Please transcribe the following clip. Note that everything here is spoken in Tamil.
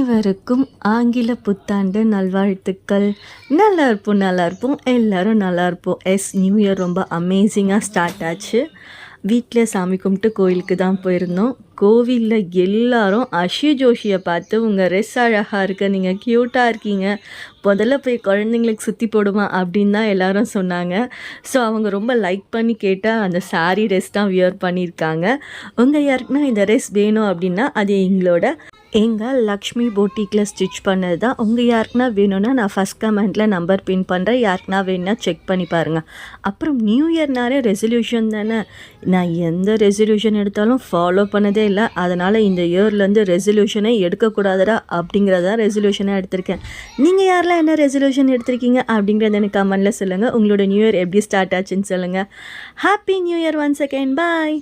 அனைவருக்கும் ஆங்கில புத்தாண்டு நல்வாழ்த்துக்கள். நல்லா இருப்போம், எல்லாரும் நல்லா இருப்போம். நியூ இயர் ரொம்ப அமேசிங்காக ஸ்டார்ட் ஆச்சு. வீட்டில் சாமி கும்பிட்டு கோயிலுக்கு தான் போயிருந்தோம். கோவிலில் எல்லாரும் அஷி ஜோஷியை பார்த்து உங்கள் ட்ரெஸ் அழகாக இருக்க, நீங்கள் க்யூட்டாக இருக்கீங்க, முதல்ல போய் குழந்தைங்களுக்கு சுற்றி போடுமா அப்படின்னு தான் எல்லாரும் சொன்னாங்க. ஸோ அவங்க ரொம்ப லைக் பண்ணி கேட்டால் அந்த சாரீ ட்ரெஸ் தான் வியர் பண்ணியிருக்காங்க. உங்கள் யாருக்குன்னா இந்த ட்ரெஸ் வேணும் அப்படின்னா அது எங்கள் லக்ஷ்மி போட்டிக்கில் ஸ்டிச் பண்ணது தான். உங்கள் யாருக்குனா வேணும்னா நான் ஃபஸ்ட் கமெண்ட்டில் நம்பர் பின் பண்ணுறேன். யாருக்குனா வேணும்னா செக் பண்ணி பாருங்கள். அப்புறம் நியூ இயர்னாலே ரெசல்யூஷன் தானே. நான் எந்த ரெசல்யூஷன் எடுத்தாலும் ஃபாலோ பண்ணதே இல்லை. அதனால் இந்த இயர்லேருந்து ரெசல்யூஷனே எடுக்கக்கூடாதுடா அப்படிங்கிறத ரெசல்யூஷனாக எடுத்திருக்கேன். நீங்கள் யாரெல்லாம் என்ன ரெசல்யூஷன் எடுத்திருக்கீங்க அப்படிங்கிறத எனக்கு கமெண்ட்டில் சொல்லுங்கள். உங்களோட நியூ இயர் எப்படி ஸ்டார்ட் ஆச்சுன்னு சொல்லுங்கள். Happy new year once again. பாய்.